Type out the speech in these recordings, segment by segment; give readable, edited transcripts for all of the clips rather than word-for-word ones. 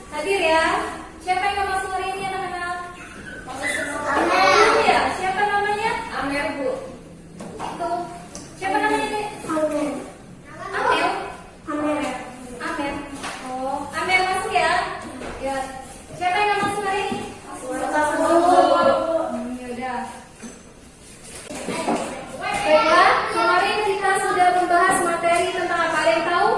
Hadir ya. Siapa yang nggak masuk hari ini anak-anak? Masuk semua. Amer. Ya, siapa namanya? Amer, Bu. Itu. Siapa namanya, Dek? Amer. Amer. Amer. Amer. Oh, Amer masuk ya. Ya. Siapa yang nggak masuk hari ini? Yaudah. Baiklah, kemarin kita sudah membahas materi tentang apa, ada yang tahu?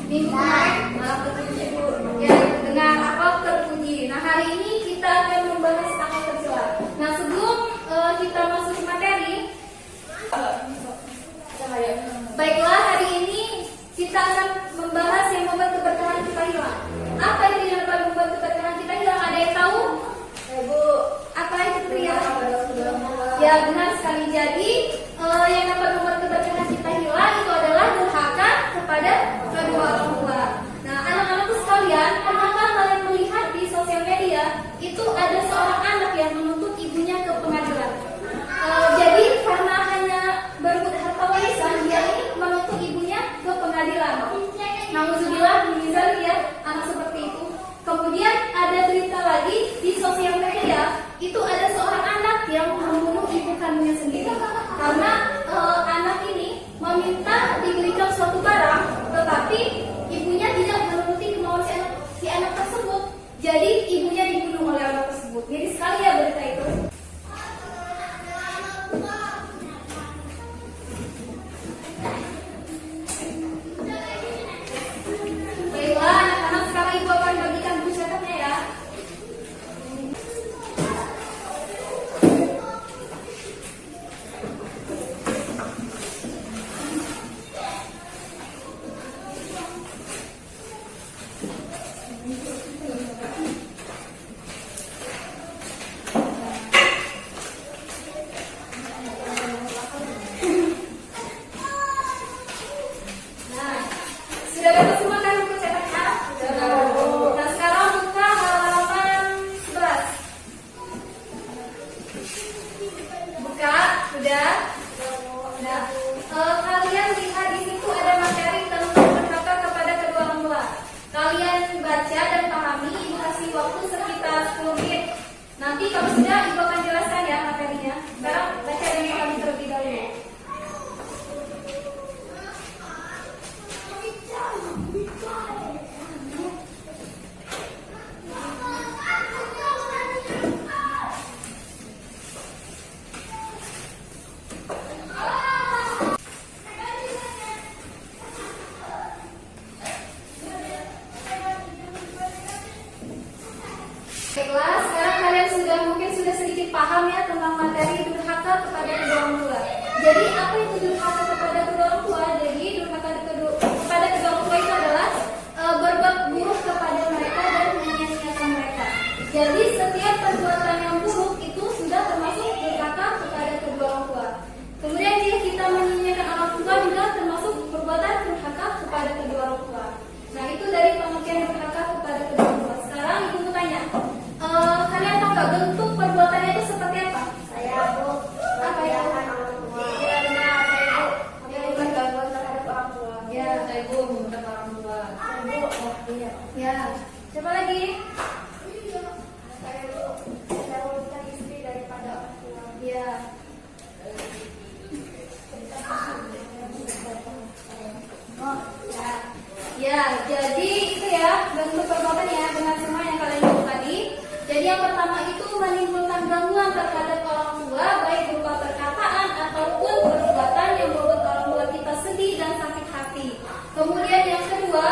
Minggu kemarin, terpuji Bu. Ya, dengan apa terpuji. Nah, hari ini kita akan membahas akal tercela. Nah, sebelum kita masuk ke materi, baiklah, hari ini kita akan membahas yang membuat keberkahan kita hilang. Apa itu yang dapat membuat keberkahan kita hilang? Ada yang tahu? Bu, apa itu pria? Ya, benar sekali. Jadi yang dapat membuat keberkahan kita hilang itu adalah durhaka kepada kedua orang tua. Nah, anak-anakku sekalian, pernahkah kalian melihat di sosial media itu ada seorang anak yang menuntut ibunya ke pengadilan? Jadi karena hanya berebut harta warisan, dia ini menuntut ibunya ke pengadilan. Nauzubillah min dzalik ya, anak seperti itu. Kemudian ada berita lagi di sosial media, itu ada seorang anak yang membunuh ibu kandungnya sendiri karena anak ini meminta dibelikan suatu barang, tetapi ibunya tidak menuruti kemauan si anak tersebut. Jadi ibunya dibunuh oleh anak tersebut. Jadi sekali ya berita itu. Baiklah anak-anak, sekarang ibu akan bagikan buku catatnya ya. Nah, sudah dapat semua kan buku cetaknya? Nah, sekarang buka halaman 11. Buka, sudah? Nah, kalian lihat di situ ada materi tentang durhaka kepada kedua orang tua. Kalian baca dan pahami, ibu kasih waktu sekitar 10 menit. Nanti kalau sudah, ibu akan jelaskan ya materinya. Sekarang baca dan pahami terlebih dahulu. Baiklah, sekarang kalian mungkin sudah sedikit paham ya tentang materi durhaka kepada kedua orang tua. Jadi apa itu durhaka kepada kedua orang tua? Jadi durhaka kepada kedua orang tua itu adalah berbuat buruk kepada mereka dan menyia-nyiakan mereka. Jadi setiap perbuatan yang buruk itu sudah termasuk durhaka kepada kedua orang tua. Kemudian jika kita menyia-nyiakan orang tua juga termasuk perbuatan durhaka kepada kedua orang tua. Nah, itu dari pengertian durhaka kepada kedua orang tua. Sekarang ibu mau tanya, kalian tahu nggak bentuk perbuatannya itu seperti apa? Saya Bu, Apa ya? ya benar, saya Bu, melakukan gangguan terhadap orang tua. Ya, ibu membentak orang tua. Iya. Ya, siapa lagi? Saya Bu, saya merugikan istri daripada orang tua. Ya. Ya, jadi itu ya bentuk perbuatan ya, benar semua yang kalian tahu tadi. Jadi yang pertama itu menimbulkan gangguan terhadap orang tua, baik berupa perkataan ataupun perbuatan yang membuat orang tua kita sedih dan sakit hati. Kemudian yang kedua,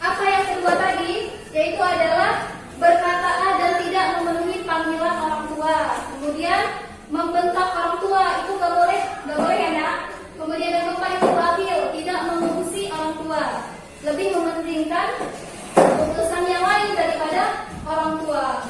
apa yang kedua tadi? Yaitu adalah berkata A dan tidak memenuhi panggilan orang tua. Kemudian membentak orang tua itu nggak boleh ya nak. Kemudian yang keempat itu bakhil, tidak mengurusi orang tua, lebih mementingkan urusan yang lain daripada orang tua.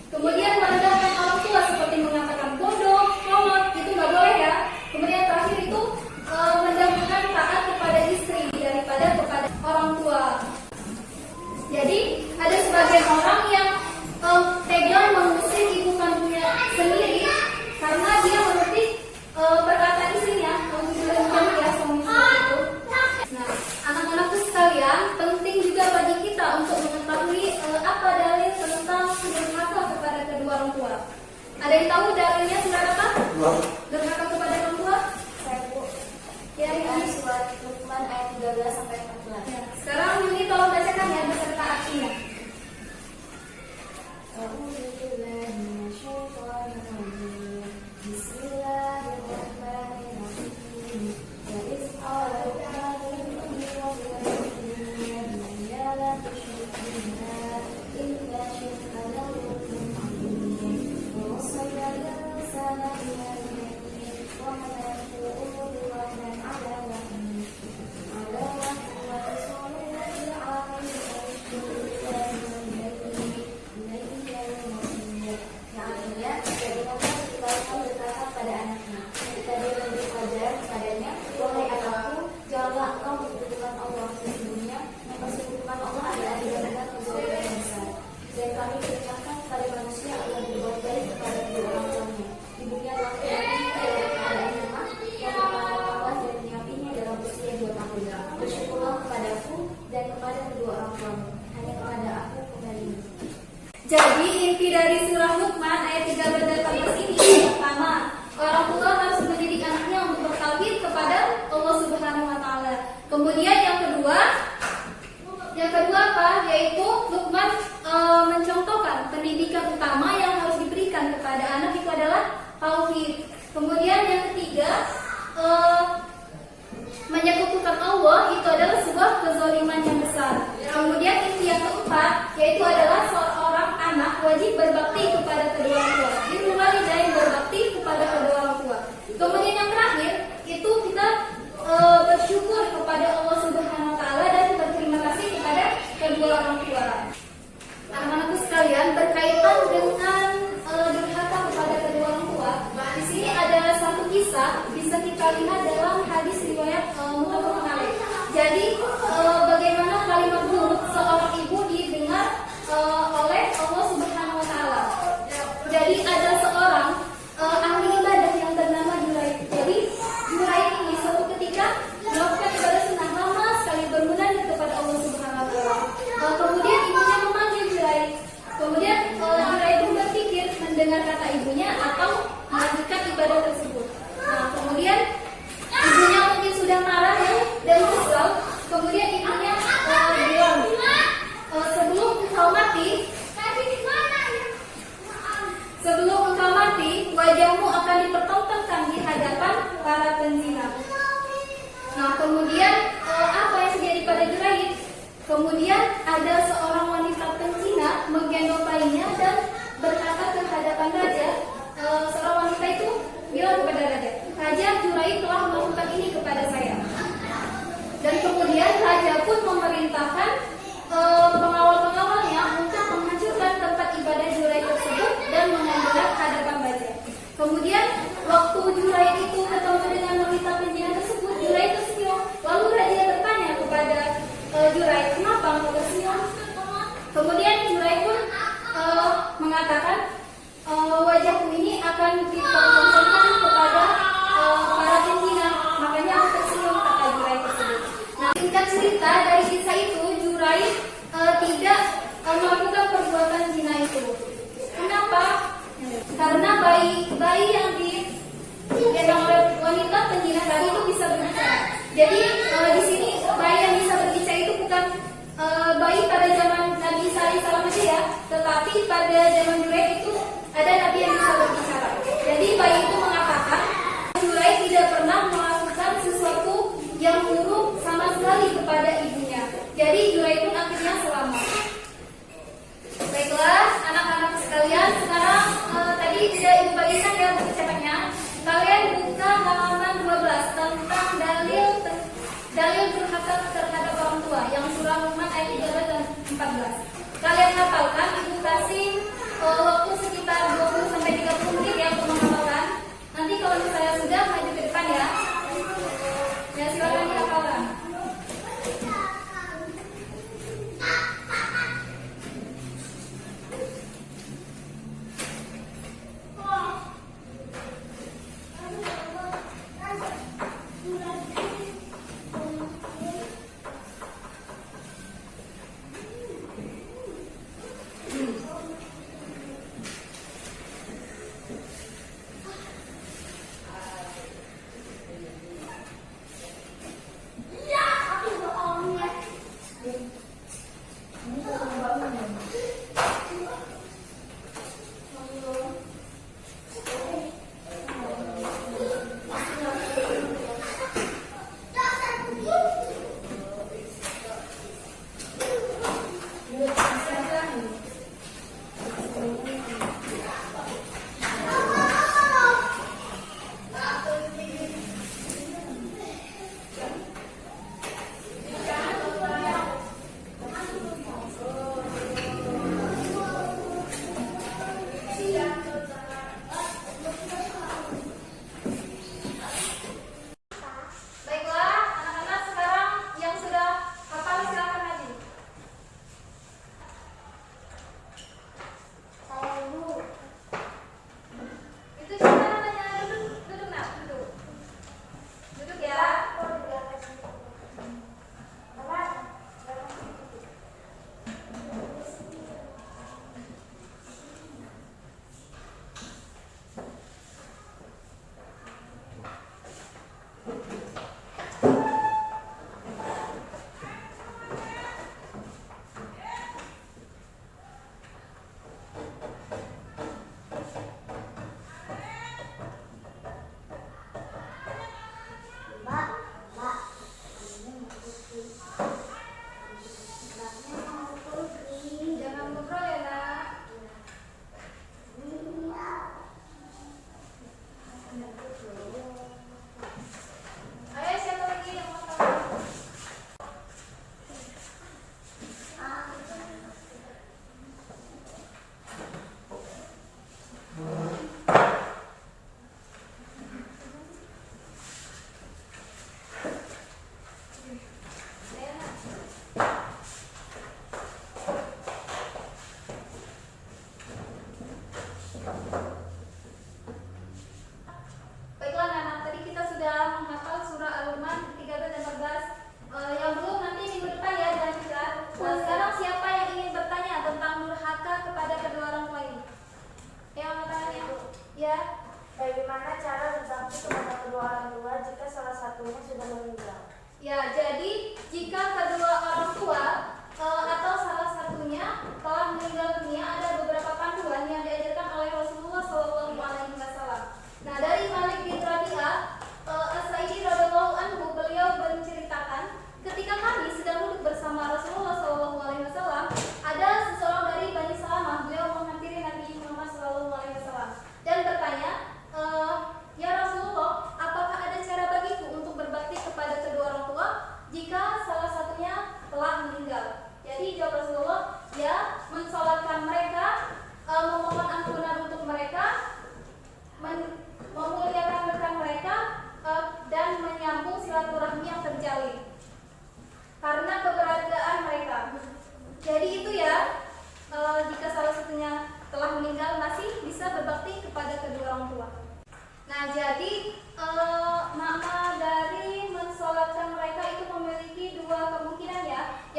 Kemudian merendahkan orang tua seperti mengatakan bodoh, kolot, itu nggak boleh ya. Kemudian terakhir itu mendahulukan taat kepada istri daripada kepada orang tua. Jadi ada sebagian orang yang tega mengusir ibu kandungnya sendiri karena dia menuntut tahu dalilnya surat apa? Dua. Durhaka kepada orang tua? Saya Bu. Ya, Dari ini. surat Luqman ayat 13 sampai 14. Ya. Sekarang ini tolong bacakan ya beserta artinya. Jadi inti dari surah Luqman ayat 13 dan 14 ini yang pertama, orang tua harus mendidik anaknya untuk bertauhid kepada Allah Subhanahu wa taala. Kemudian yang kedua apa? Yaitu Luqman mencontohkan pendidikan utama yang harus diberikan kepada anak itu adalah tauhid. Kemudian yang ketiga, menyekutukan Allah itu adalah sebuah kezaliman yang besar. Kemudian inti yang keempat yaitu adalah seorang anak wajib berbakti kepada kedua orang tua. Birrul walidain, berbakti kepada kedua orang tua. Kemudian yang terakhir itu kita bersyukur kepada Allah Subhanahu wa taala dan berterima kasih kepada kedua orang tua. Anak-anakku sekalian, berkaitan dengan durhaka kepada kedua orang tua, di sini ada satu kisah bisa kita lihat dalam hadis riwayat muttafaqun alaih. Jadi bagaimana kalimat buruk seorang ibu didengar oleh Allah Subhanahu wa taala. Jadi ada seorang ahli ibadah yang bernama Juraid. Jadi Juraid ini suatu ketika melakukan ibadah sunnah lama sekali bermunajat kepada Allah Subhanahu wa taala. Kemudian ibunya memanggil Juraid. Kemudian Juraid pun berpikir mendengar kata ibunya atau melanjutkan ibadah tersebut. Nah, kemudian ibunya mungkin sudah marah ya, dan kesal. Kemudian ibunya bilang, sebelum engkau mati, wajahmu akan dipertontonkan di hadapan para penzina. Nah, kemudian apa yang terjadi pada Juraid? Kemudian ada seorang wanita penzina menggendong bayinya dan berkata ke hadapan raja. Seorang wanita itu bilang kepada raja, "Raja, Juraid telah melakukan ini kepada saya." Dan kemudian raja pun memerintahkan pengawal-pengawalnya untuk menghancurkan tempat ibadah Juraid tersebut dan mengambilnya ke hadapan raja. Kemudian waktu Juraid itu ketemu dengan wanita penzina tersebut, Juraid tersenyum. Lalu raja bertanya kepada Juraid, "Kenapa engkau tersenyum?" Kemudian Juraid pun mengatakan, "Wajahku ini akan dipertontonkan kepada para penzina, makanya aku tersenyum," kata Juraid tersebut. Nah, singkat cerita dari kisah itu, Juraid tidak melakukan perbuatan zina itu. Kenapa? Karena bayi yang digendong oleh wanita penzina tadi itu bisa berbicara. Jadi di sini bayi yang bisa berbicara itu bukan bayi pada zaman Nabi Isa alaihissalam aja ya, tetapi pada zaman Juraid itu ada nabi yang bisa berbicara. Jadi bayi itu mengatakan Juraid tidak pernah melakukan sesuatu yang buruk sama sekali kepada ibunya. Jadi Juraid pun akhirnya selamat. Baiklah, anak-anak sekalian, sekarang tadi tidak ibu bagikan ya buku cetaknya. Kalian buka halaman 12 tentang dalil durhaka terhadap orang tua yang surah Luqman ayat 13 dan 14. Kalian hafalkan, ibu kasih waktu sekitar 20 sampai 30 menit ya untuk menghafalkan. Nanti kalau misalnya sudah maju ke depan ya. Ya silakan dihafalkan.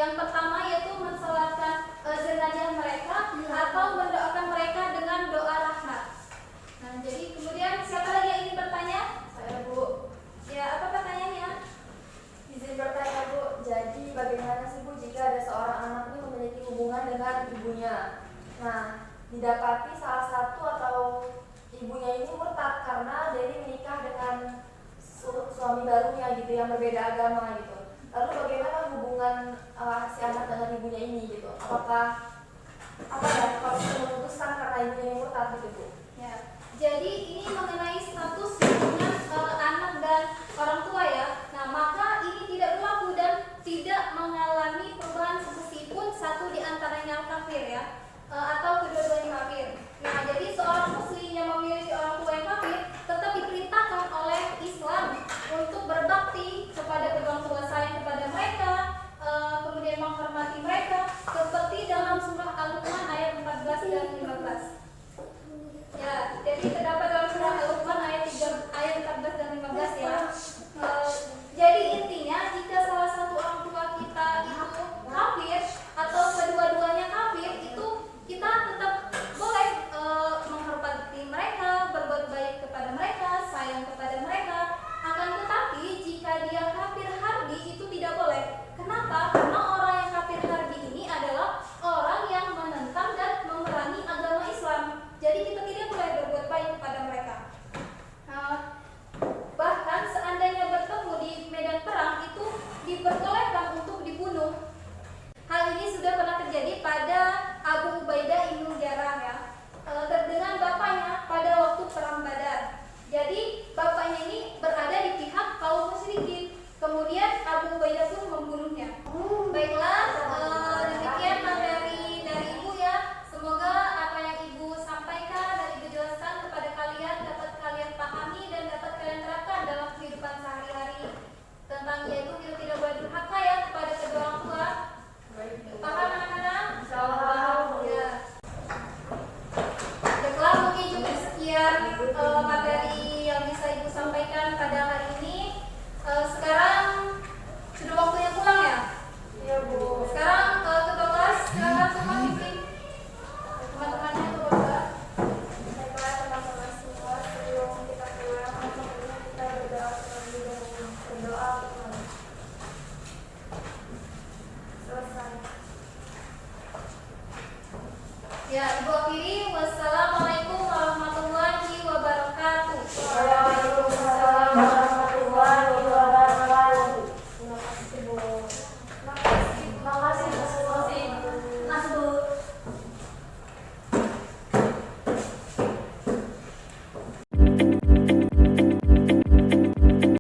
Yang pertama yaitu mensolatkan jenazah mereka atau mendoakan mereka dengan doa rahmat. Nah, jadi kemudian siapa lagi yang ingin bertanya? Saya Bu, Ya, apa pertanyaannya? izin bertanya Bu, jadi bagaimana sih Bu jika ada seorang anak ini memiliki hubungan dengan ibunya? Nah, didapati salah satu atau ibunya ini murtad karena dia ini menikah dengan suami barunya gitu yang berbeda agama gitu. Lalu bagaimana hubungan si anak dengan ibunya ini gitu? Apakah harus memutuskan karena ibunya ini murtad gitu Bu? Ya. Jadi ini mengenai status hubungan anak dan orang tua ya. Nah, maka ini tidak berlaku dan tidak mengalami perubahan meskipun satu di antaranya kafir ya, atau kedua-duanya kafir. Nah, jadi seorang muslim